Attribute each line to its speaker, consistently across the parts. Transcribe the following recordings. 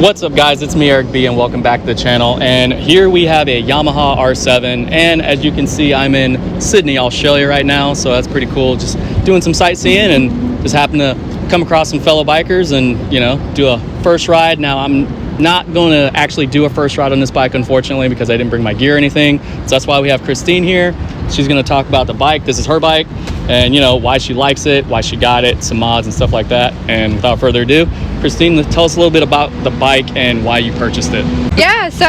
Speaker 1: What's up, guys? It's me, Eric B, and welcome back to the channel. And here we have a Yamaha R7, and as you can see, I'm in Sydney, Australia right now, so that's pretty cool. Just doing some sightseeing and just happened to come across some fellow bikers and, you know, do a first ride. Now, I'm not going to actually do a first ride on this bike, unfortunately, because I didn't bring my gear or anything. So that's why we have Christine here. She's going to talk about the bike. This is her bike, and, you know, why she likes it, why she got it, some mods and stuff like that. And without further ado, Christine, tell us a little bit about the bike and why you purchased it.
Speaker 2: Yeah, so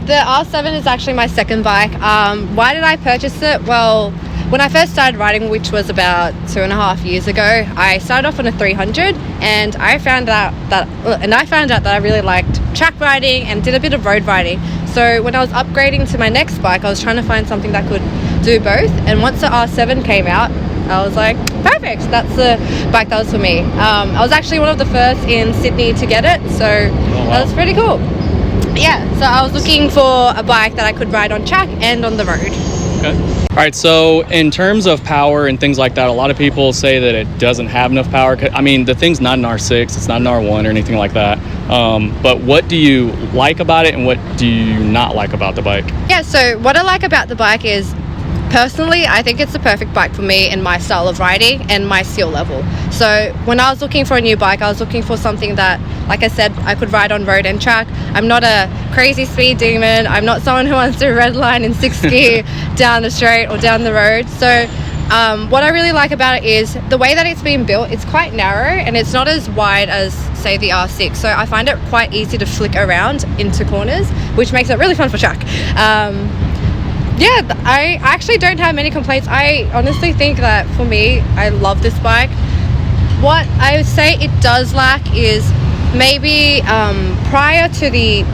Speaker 2: the R7 is actually my second bike. Why did I purchase it? Well, when I first started riding, which was about 2.5 years ago, I started off on a 300, and I found out that I really liked track riding and did a bit of road riding. So when I was upgrading to my next bike, I was trying to find something that could do both. And once the R7 came out, I was like, perfect, that's the bike that was for me. I was actually one of the first in Sydney to get it, so that was pretty cool. Yeah, so I was looking for a bike that I could ride on track and on the road.
Speaker 1: Okay. All right, so in terms of power and things like that, a lot of people say that it doesn't have enough power. I mean, the thing's not an R6, it's not an R1 or anything like that. But what do you like about it and what do you not like about the bike?
Speaker 2: Yeah, so what I like about the bike is, personally, I think it's the perfect bike for me and my style of riding and my skill level. So when I was looking for a new bike, I was looking for something that, like I said, I could ride on road and track. I'm not a crazy speed demon. I'm not someone who wants to redline in 6th gear down the straight or down the road. So what I really like about it is the way that it's been built. It's quite narrow and it's not as wide as, say, the R6. So I find it quite easy to flick around into corners, which makes it really fun for track. Yeah, I actually don't have many complaints. I honestly think that for me, I love this bike. What I would say it does lack is maybe prior to the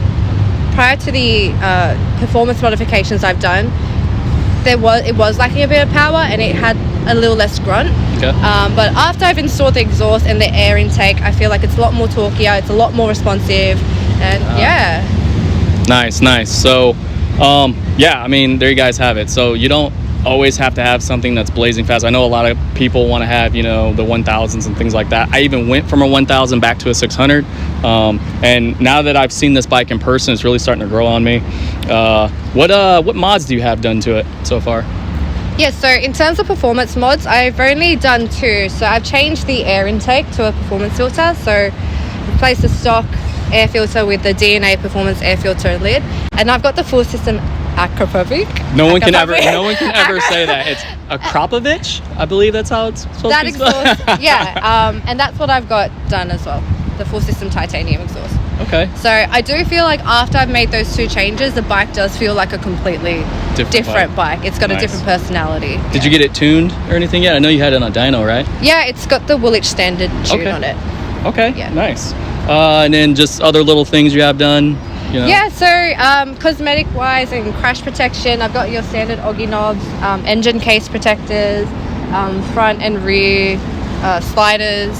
Speaker 2: performance modifications I've done, it was lacking a bit of power and it had a little less grunt.
Speaker 1: Okay.
Speaker 2: But after I've installed the exhaust and the air intake, I feel like it's a lot more torquier, it's a lot more responsive, and yeah.
Speaker 1: Nice. So yeah, I mean, there you guys have it. So you don't always have to have something that's blazing fast. I know a lot of people want to have, you know, the 1000s and things like that. I even went from a 1000 back to a 600. And now that I've seen this bike in person, it's really starting to grow on me. What mods do you have done to it so far?
Speaker 2: Yeah, so in terms of performance mods, I've only done 2. So I've changed the air intake to a performance filter. So replaced the stock air filter with the DNA performance air filter lid, and I've got the full system Akrapovic.
Speaker 1: No one can ever say that. It's Akrapovic, I believe that's how it's supposed
Speaker 2: that
Speaker 1: to be
Speaker 2: exhaust. Yeah, and that's what I've got done as well, the full system titanium exhaust.
Speaker 1: Okay.
Speaker 2: So I do feel like after I've made those 2 changes, the bike does feel like a completely different bike. It's got a different personality.
Speaker 1: Did you get it tuned or anything yet? I know you had it on a dyno, right?
Speaker 2: Yeah, it's got the Woolwich standard tune on it.
Speaker 1: Okay,
Speaker 2: yeah.
Speaker 1: Nice. And then just other little things you have done, you know?
Speaker 2: Yeah, so cosmetic wise and crash protection, I've got your standard Oggy knobs, engine case protectors, front and rear sliders.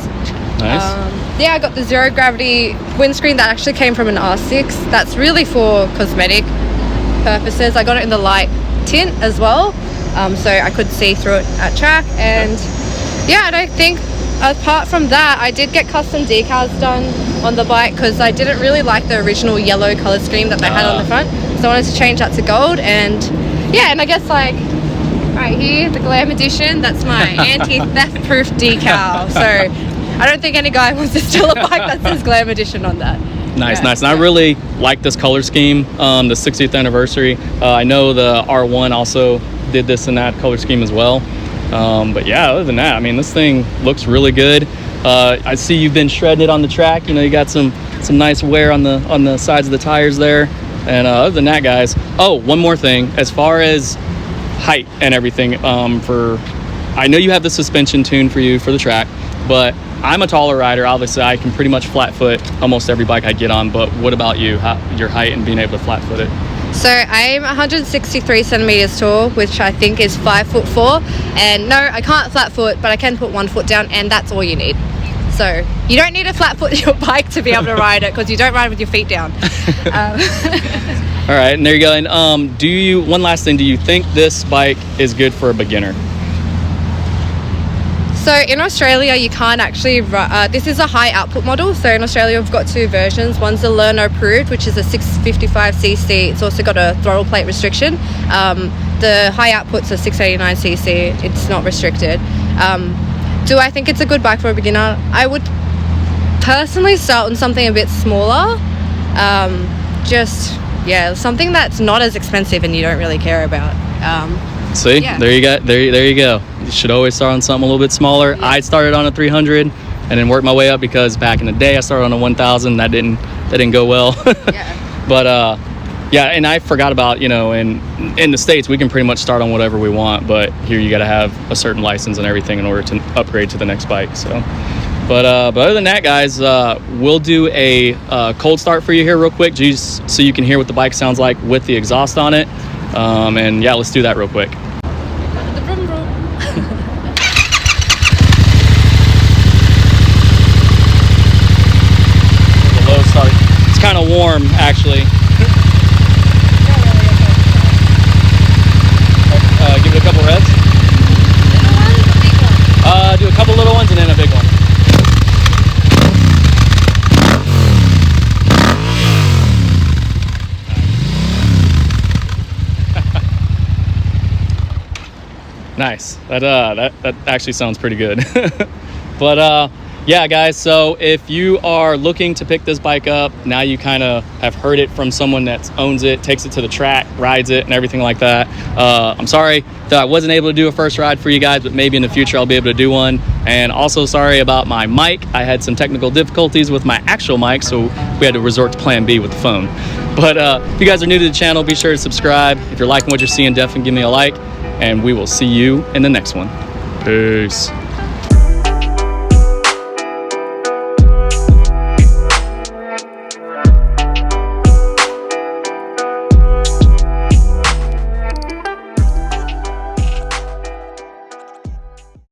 Speaker 1: Nice.
Speaker 2: Yeah, I got the zero gravity windscreen that actually came from an R6. That's really for cosmetic purposes. I got it in the light tint as well, so I could see through it at track. And yeah, I don't think, apart from that, I did get custom decals done on the bike because I didn't really like the original yellow color scheme that they had on the front, so I wanted to change that to gold. And yeah, and I guess, like, right here, the Glam Edition, that's my anti-theft proof decal. So I don't think any guy wants to steal a bike that says Glam Edition on that.
Speaker 1: Nice. And I really like this color scheme, the 60th anniversary. I know the R1 also did this in that color scheme as well. But yeah, other than that, I mean, this thing looks really good. I see you've been shredding it on the track. You know, you got some nice wear on the sides of the tires there. And other than that, guys, one more thing, as far as height and everything, I know you have the suspension tuned for you for the track, but I'm a taller rider. Obviously, I can pretty much flat foot almost every bike I get on. But what about you? Your height and being able to flat foot it?
Speaker 2: So I'm 163 centimeters tall, which I think is 5'4". And no, I can't flat foot, but I can put 1 foot down, and that's all you need. So you don't need to flat foot your bike to be able to ride it, because you don't ride with your feet down.
Speaker 1: All right, and there you go. And one last thing, do you think this bike is good for a beginner?
Speaker 2: So in Australia, you can't actually, this is a high output model. So in Australia, we've got two versions. One's the Learner approved, which is a 655cc. It's also got a throttle plate restriction. The high output's a 689cc. It's not restricted. Do I think it's a good bike for a beginner? I would personally start on something a bit smaller. Something that's not as expensive and you don't really care about.
Speaker 1: See, there you go. There you go. You should always start on something a little bit smaller. Yeah. I started on a 300 and then worked my way up because back in the day I started on a 1000. That didn't go well. Yeah. But and I forgot about, in the States we can pretty much start on whatever we want, but here you got to have a certain license and everything in order to upgrade to the next bike. So, but other than that, guys, we'll do a cold start for you here real quick, just so you can hear what the bike sounds like with the exhaust on it. And yeah, let's do that real quick. The low start. It's kind of warm, actually. Give it a couple revs.
Speaker 2: Little ones or big ones?
Speaker 1: Do a couple little ones and then a big one. Nice. That actually sounds pretty good. But yeah, guys, so if you are looking to pick this bike up, now you kind of have heard it from someone that owns it, takes it to the track, rides it and everything like that. I'm sorry that I wasn't able to do a first ride for you guys, but maybe in the future I'll be able to do one. And also sorry about my mic. I had some technical difficulties with my actual mic, so we had to resort to plan B with the phone. But if you guys are new to the channel, be sure to subscribe. If you're liking what you're seeing, definitely give me a like. And we will see you in the next one. Peace.